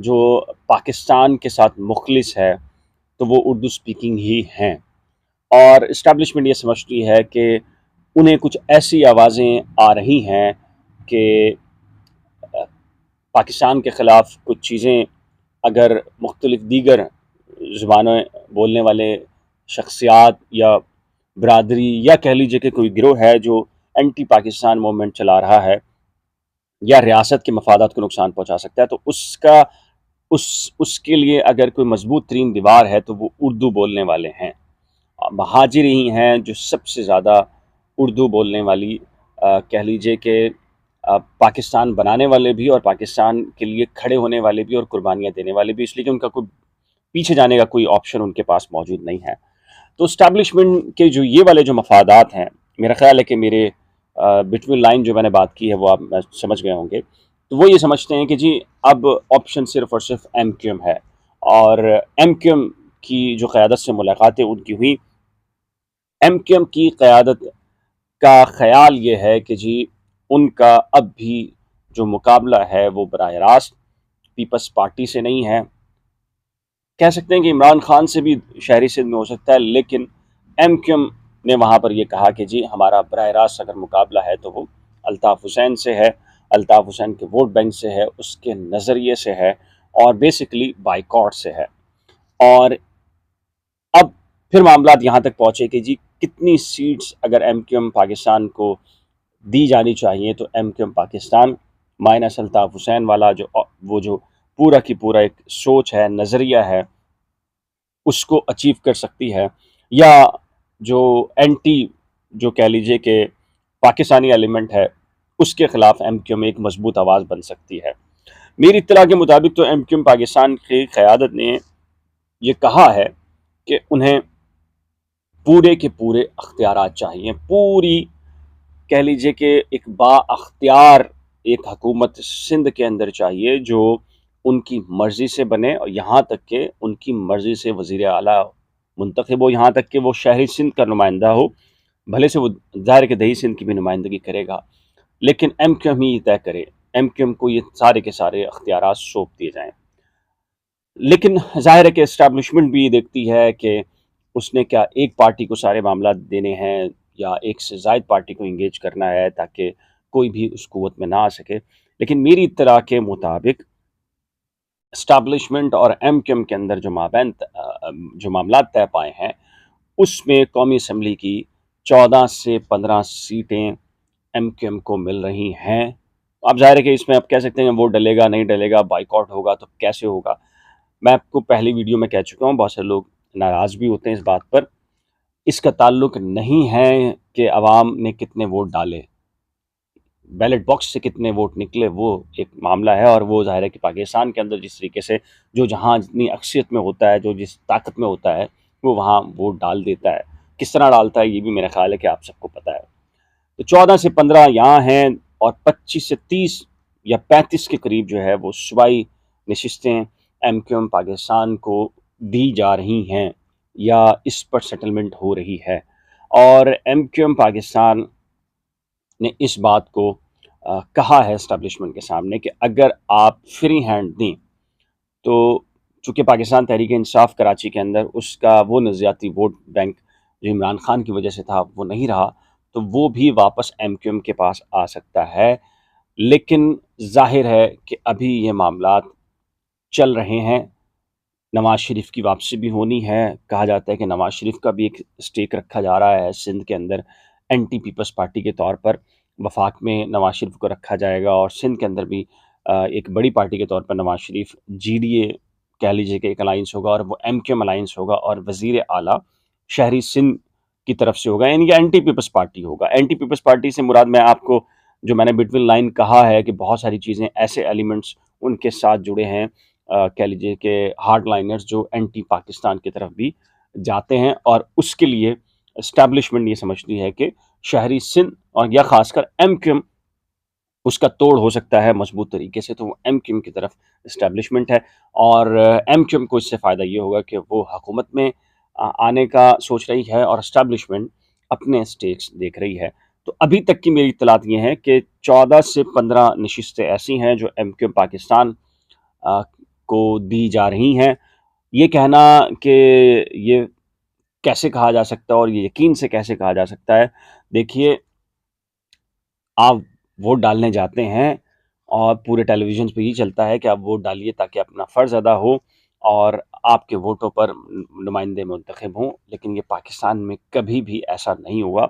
جو پاکستان کے ساتھ مخلص ہے تو وہ اردو سپیکنگ ہی ہیں، اور اسٹیبلشمنٹ یہ سمجھتی ہے کہ انہیں کچھ ایسی آوازیں آ رہی ہیں کہ پاکستان کے خلاف کچھ چیزیں اگر مختلف دیگر زبانیں بولنے والے شخصیات یا برادری یا کہہ لیجیے کہ کوئی گروہ ہے جو اینٹی پاکستان موومنٹ چلا رہا ہے یا ریاست کے مفادات کو نقصان پہنچا سکتا ہے، تو اس کے لیے اگر کوئی مضبوط ترین دیوار ہے تو وہ اردو بولنے والے ہیں۔ مہاجر ہی ہیں جو سب سے زیادہ اردو بولنے والی کہہ لیجیے کہ پاکستان بنانے والے بھی اور پاکستان کے لیے کھڑے ہونے والے بھی اور قربانیاں دینے والے بھی، اس لیے کہ ان کا کوئی پیچھے جانے کا کوئی آپشن ان کے پاس موجود نہیں ہے۔ تو اسٹیبلشمنٹ کے جو یہ والے جو مفادات ہیں، میرا خیال ہے کہ میرے بٹوین لائن جو میں نے بات کی ہے وہ آپ سمجھ گئے ہوں گے، تو وہ یہ سمجھتے ہیں کہ جی اب آپشن صرف اور صرف ایم کیو ایم ہے، اور ایم کیو ایم کی جو قیادت سے ملاقاتیں ان کی ہوئی، ایم کیو ایم کی قیادت کا خیال یہ ہے کہ جی ان کا اب بھی جو مقابلہ ہے وہ براہ راست پیپلز پارٹی سے نہیں ہے، کہہ سکتے ہیں کہ عمران خان سے بھی شہری سندھ میں ہو سکتا ہے، لیکن ایم کیو ایم نے وہاں پر یہ کہا کہ جی ہمارا براہ راست اگر مقابلہ ہے تو وہ الطاف حسین سے ہے، الطاف حسین کے ووٹ بینک سے ہے، اس کے نظریے سے ہے، اور بیسیکلی بائیکاٹ سے ہے۔ اور اب پھر معاملات یہاں تک پہنچے کہ جی کتنی سیٹس اگر ایم کیو ایم پاکستان کو دی جانی چاہیے تو M Q M Pakistan minus Altaf Hussain والا جو پورا کی پورا ایک سوچ ہے، نظریہ ہے، اس کو اچیو کر سکتی ہے، یا جو اینٹی جو کہہ لیجئے کہ پاکستانی ایلیمنٹ ہے اس کے خلاف ایم کیو ایم ایک مضبوط آواز بن سکتی ہے۔ میری اطلاع کے مطابق تو ایم کیو ایم پاکستان کی قیادت نے یہ کہا ہے کہ انہیں پورے کے پورے اختیارات چاہیے، پوری کہہ لیجئے کہ ایک با اختیار ایک حکومت سندھ کے اندر چاہیے جو ان کی مرضی سے بنے، اور یہاں تک کہ ان کی مرضی سے وزیر اعلیٰ منتخب ہو، یہاں تک کہ وہ شہری سندھ کا نمائندہ ہو، بھلے سے وہ ظاہر کہ دیہی سندھ کی بھی نمائندگی کرے گا، لیکن ایم کیو ایم ہی طے کرے، ایم کیو ایم کو یہ سارے کے سارے اختیارات سونپ دیے جائیں۔ لیکن ظاہر ہے کہ اسٹیبلشمنٹ بھی یہ دیکھتی ہے کہ اس نے کیا ایک پارٹی کو سارے معاملات دینے ہیں یا ایک سے زائد پارٹی کو انگیج کرنا ہے تاکہ کوئی بھی اس قوت میں نہ آ سکے۔ لیکن میری اطلاع کے مطابق اسٹیبلشمنٹ اور ایم کیو ایم کے اندر جو مابین جو معاملات طے پائے ہیں، اس میں قومی اسمبلی کی 14 سے 15 سیٹیں ایم کیو ایم کو مل رہی ہیں۔ اب ظاہر ہے کہ اس میں آپ کہہ سکتے ہیں ووٹ ڈلے گا نہیں ڈلے گا، بائیکاٹ ہوگا تو کیسے ہوگا۔ میں آپ کو پہلی ویڈیو میں کہہ چکا ہوں، بہت سے لوگ ناراض بھی ہوتے ہیں اس بات پر، اس کا تعلق نہیں ہے کہ عوام نے کتنے ووٹ ڈالے، بیلٹ باکس سے کتنے ووٹ نکلے وہ ایک معاملہ ہے، اور وہ ظاہر ہے کہ پاکستان کے اندر جس طریقے سے جو جہاں جتنی اکثریت میں ہوتا ہے، جو جس طاقت میں ہوتا ہے، وہ وہاں ووٹ ڈال دیتا ہے۔ کس طرح ڈالتا ہے یہ بھی میرا خیال ہے کہ آپ سب کو پتہ ہے۔ تو 14 سے 15 یہاں ہیں، اور 25 سے 30 یا 35 کے قریب جو ہے وہ صوبائی نشستیں ایم کیو ایم پاکستان کو دی جا رہی ہیں یا اس پر سیٹلمنٹ ہو رہی ہے، اور ایم کیو ایم پاکستان نے اس بات کو کہا ہے اسٹیبلشمنٹ کے سامنے کہ اگر آپ فری ہینڈ دیں تو چونکہ پاکستان تحریک انصاف کراچی کے اندر اس کا وہ نظریاتی ووٹ بینک جو عمران خان کی وجہ سے تھا وہ نہیں رہا، تو وہ بھی واپس ایم کیو ایم کے پاس آ سکتا ہے۔ لیکن ظاہر ہے کہ ابھی یہ معاملات چل رہے ہیں، نواز شریف کی واپسی بھی ہونی ہے، کہا جاتا ہے کہ نواز شریف کا بھی ایک سٹیک رکھا جا رہا ہے سندھ کے اندر، اینٹی پیپلز پارٹی کے طور پر وفاق میں نواز شریف کو رکھا جائے گا، اور سندھ کے اندر بھی ایک بڑی پارٹی کے طور پر Nawaz Sharif G D A کہہ لیجیے کہ ایک الائنس ہوگا، اور وہ ایم کیو ایم الائنس ہوگا، اور وزیر اعلیٰ شہری سندھ کی طرف سے ہوگا، یعنی کہ اینٹی پیپلز پارٹی ہوگا۔ اینٹی پیپلز پارٹی سے مراد میں آپ کو جو میں نے بٹوین لائن کہا ہے کہ بہت ساری چیزیں ایسے ایلیمنٹس ان کے ساتھ جڑے ہیں، کہہ لیجیے کہ ہارڈ لائنرز جو اینٹی پاکستان کی طرف بھی جاتے ہیں، اور اس کے لیے اسٹیبلشمنٹ یہ سمجھتی ہے کہ شہری سندھ اور یا خاص کر ایم کیو ایم اس کا توڑ ہو سکتا ہے مضبوط طریقے سے، تو وہ ایم کیو ایم کی طرف اسٹیبلشمنٹ ہے، اور ایم کیو ایم کو اس سے فائدہ یہ ہوگا کہ وہ حکومت میں آنے کا سوچ رہی ہے، اور اسٹیبلشمنٹ اپنے اسٹیکس دیکھ رہی ہے۔ تو ابھی تک کی میری اطلاعات یہ ہیں کہ 14 سے 15 نشستیں ایسی ہیں جو ایم کیو ایم پاکستان کو دی جا رہی ہیں۔ یہ کہنا کہ یہ کیسے کہا جا سکتا ہے اور یہ یقین سے کیسے کہا جا سکتا ہے، دیکھیے آپ ووٹ ڈالنے جاتے ہیں اور پورے ٹیلی ویژن پہ یہ چلتا ہے کہ آپ ووٹ ڈالیے تاکہ اپنا فرض ادا ہو اور آپ کے ووٹوں پر نمائندے منتخب ہوں، لیکن یہ پاکستان میں کبھی بھی ایسا نہیں ہوا۔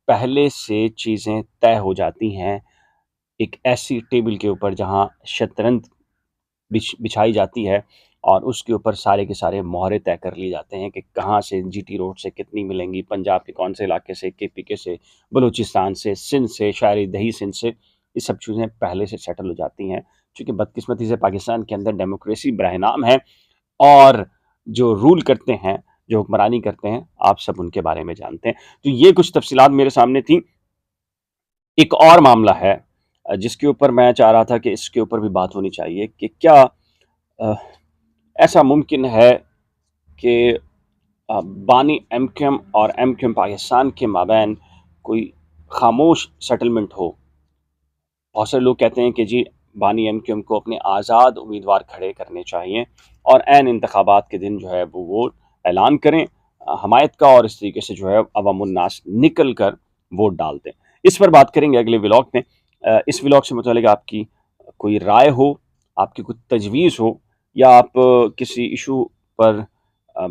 پہلے سے چیزیں طے ہو جاتی ہیں ایک ایسی ٹیبل کے اوپر جہاں شطرنج بچھائی جاتی ہے اور اس کے اوپر سارے کے سارے مہرے طے کر لیے جاتے ہیں کہ کہاں سے جی ٹی روڈ سے کتنی ملیں گی، پنجاب کے کون سے علاقے سے، کے پی کے سے، بلوچستان سے، سندھ سے، شاعری دہی سندھ سے، یہ سب چیزیں پہلے سے سیٹل ہو جاتی ہیں۔ چونکہ بدقسمتی سے پاکستان کے اندر ڈیموکریسی براہ نام ہے اور جو رول کرتے ہیں، جو حکمرانی کرتے ہیں، آپ سب ان کے بارے میں جانتے ہیں۔ تو یہ کچھ تفصیلات میرے سامنے تھیں۔ ایک اور معاملہ ہے جس کے اوپر میں چاہ رہا تھا کہ اس کے اوپر بھی بات ہونی چاہیے کہ کیا ایسا ممکن ہے کہ بانی ایم کیو ایم اور ایم کیو ایم پاکستان کے مابین کوئی خاموش سیٹلمنٹ ہو۔ بہت سے لوگ کہتے ہیں کہ جی بانی ایم کیو ایم کو اپنے آزاد امیدوار کھڑے کرنے چاہیے اور عین انتخابات کے دن جو ہے وہ ووٹ اعلان کریں حمایت کا، اور اس طریقے سے جو ہے عوام الناس نکل کر ووٹ ڈال دیں۔ اس پر بات کریں گے اگلے ولاگ میں۔ اس ولاگ سے متعلق آپ کی کوئی رائے ہو، آپ کی کوئی تجویز ہو، یا آپ کسی ایشو پر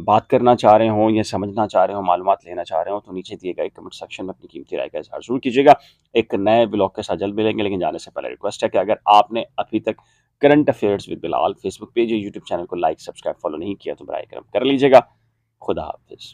بات کرنا چاہ رہے ہوں یا سمجھنا چاہ رہے ہوں، معلومات لینا چاہ رہے ہوں، تو نیچے دیے گئے کمنٹ سیکشن میں اپنی قیمتی رائے کا اظہار ضرور کیجیے گا۔ ایک نئے بلاگ کے ساتھ جلد ملیں گے، لیکن جانے سے پہلے ریکویسٹ ہے کہ اگر آپ نے ابھی تک current affairs with Bilal Facebook page یا یوٹیوب چینل کو لائک، سبسکرائب، فالو نہیں کیا تو برائے کرم کر لیجیے گا۔ خدا حافظ۔